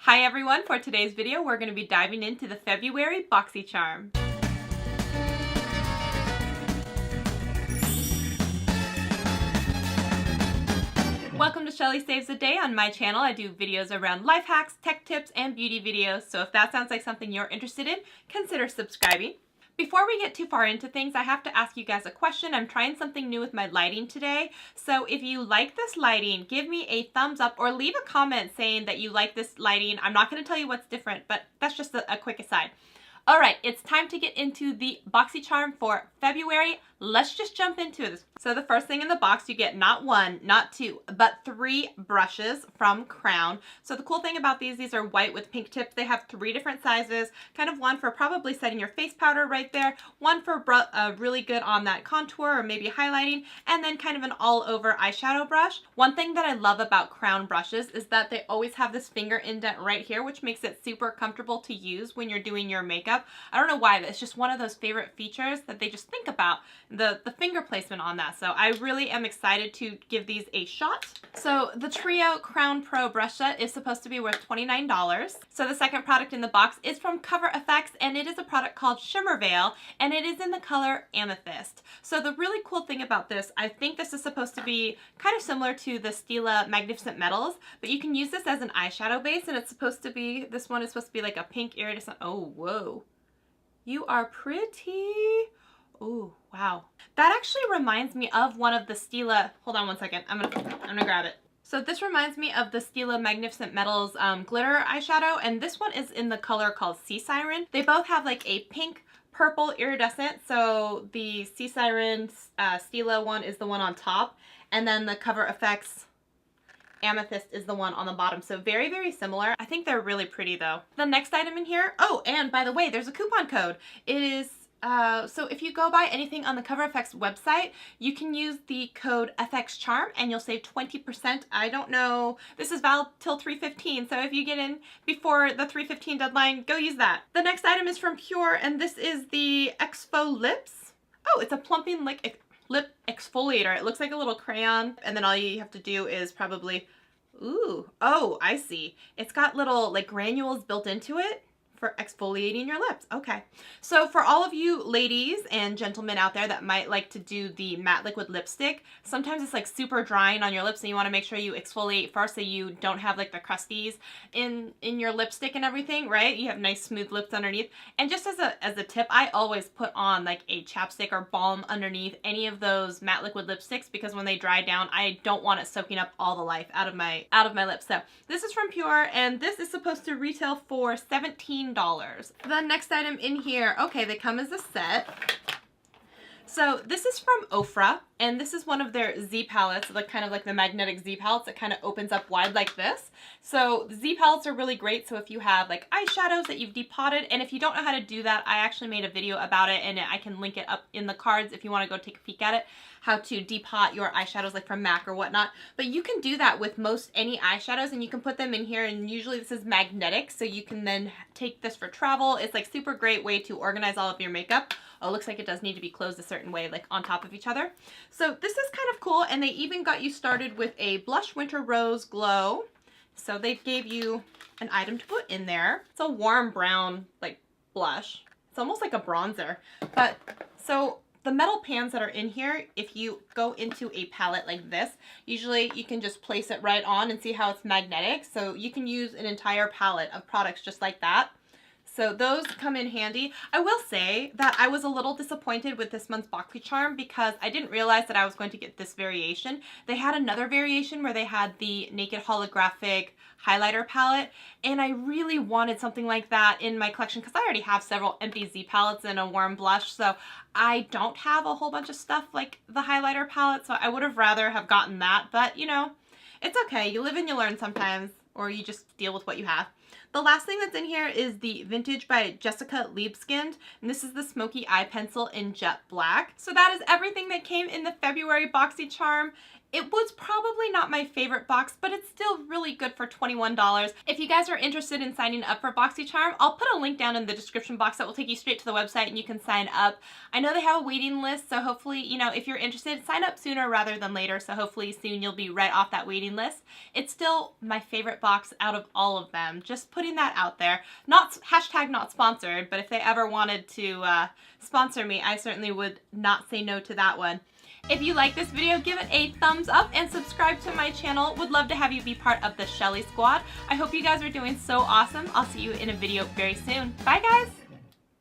Hi everyone, for today's video we're going to be diving into the February Boxycharm. Welcome to Shelly Saves the Day. On my channel I do videos around life hacks, tech tips, and beauty videos, so if that sounds like something you're interested in, consider subscribing. Before we get too far into things, I have to ask you guys a question. I'm trying something new with my lighting today. So if you like this lighting, give me a thumbs up or leave a comment saying that you like this lighting. I'm not going to tell you what's different, but that's just a quick aside. All right, it's time to get into the Boxycharm for February. Let's just jump into it. So the first thing in the box, you get not one, not two, but 3 brushes from Crown. So the cool thing about these are white with pink tips. They have 3 different sizes, kind of one for probably setting your face powder right there, one for really good on that contour or maybe highlighting, and then kind of an all-over eyeshadow brush. One thing that I love about Crown brushes is that they always have this finger indent right here, which makes it super comfortable to use when you're doing your makeup. I don't know why, but it's just one of those favorite features that they just think about, the finger placement on that. So I really am excited to give these a shot. So the Trio Crown Pro brush set is supposed to be worth $29. So the second product in the box is from Cover FX, and it is a product called Shimmer Veil, and it is in the color Amethyst. So the really cool thing about this, I think this is supposed to be kind of similar to the Stila Magnificent Metals, but you can use this as an eyeshadow base, and it's supposed to be, this one is supposed to be like a pink iridescent. Oh, whoa. You are pretty. Oh, wow. That actually reminds me of one of the Stila, hold on one second, I'm gonna grab it. So this reminds me of the Stila Magnificent Metals glitter eyeshadow, and this one is in the color called Sea Siren. They both have like a pink, purple iridescent, so the Sea Siren Stila one is the one on top, and then the Cover FX Amethyst is the one on the bottom. So very, very similar. I think they're really pretty though. The next item in here, oh, and by the way, there's a coupon code. It is, so if you go buy anything on the Cover FX website, you can use the code FXCharm and you'll save 20%. I don't know, this is valid till 3/15, so if you get in before the 3/15 deadline, go use that. The next item is from Pure, and this is the Exfo Lips. Oh, it's a plumping lip exfoliator. It looks like a little crayon, and then all you have to do is probably, ooh, oh, I see. It's got little like granules built into it for exfoliating your lips. Okay. So for all of you ladies and gentlemen out there that might like to do the matte liquid lipstick, sometimes it's like super drying on your lips and you want to make sure you exfoliate first so you don't have like the crusties in your lipstick and everything, right? You have nice smooth lips underneath. And just as a tip, I always put on like a chapstick or balm underneath any of those matte liquid lipsticks, because when they dry down, I don't want it soaking up all the life out of my lips. So this is from Pure, and this is supposed to retail for $17. The next item in here, okay, they come as a set. So this is from Ofra, and this is one of their Z palettes, like kind of like the magnetic Z palettes that kind of opens up wide like this. So the Z palettes are really great. So if you have like eyeshadows that you've depotted, and if you don't know how to do that, I actually made a video about it, and I can link it up in the cards if you want to go take a peek at it, how to depot your eyeshadows like from MAC or whatnot. But you can do that with most any eyeshadows, and you can put them in here, and usually this is magnetic, so you can then take this for travel. It's like super great way to organize all of your makeup. Oh, looks like it does need to be closed a certain way, like on top of each other. So this is kind of cool, and they even got you started with a Blush Winter Rose Glow. So they gave you an item to put in there. It's a warm brown, like, blush. It's almost like a bronzer. But, so the metal pans that are in here, if you go into a palette like this, usually you can just place it right on and see how it's magnetic. So you can use an entire palette of products just like that. So those come in handy. I will say that I was a little disappointed with this month's Boxycharm because I didn't realize that I was going to get this variation. They had another variation where they had the Naked Holographic highlighter palette, and I really wanted something like that in my collection because I already have several empty Z palettes and a warm blush, so I don't have a whole bunch of stuff like the highlighter palette, so I would have rather have gotten that, but you know, it's okay. You live and you learn sometimes, or you just deal with what you have. The last thing that's in here is the Vintage by Jessica Liebskind, and this is the Smoky Eye Pencil in Jet Black. So that is everything that came in the February Boxycharm. It was probably not my favorite box, but it's still really good for $21. If you guys are interested in signing up for Boxycharm, I'll put a link down in the description box that will take you straight to the website and you can sign up. I know they have a waiting list, so hopefully, you know, if you're interested, sign up sooner rather than later, so hopefully soon you'll be right off that waiting list. It's still my favorite box out of all of them. Just putting that out there. Hashtag not sponsored, but if they ever wanted to sponsor me, I certainly would not say no to that one. If you like this video, give it a thumbs up and subscribe to my channel. Would love to have you be part of the Shelly Squad. I hope you guys are doing so awesome. I'll see you in a video very soon. Bye guys!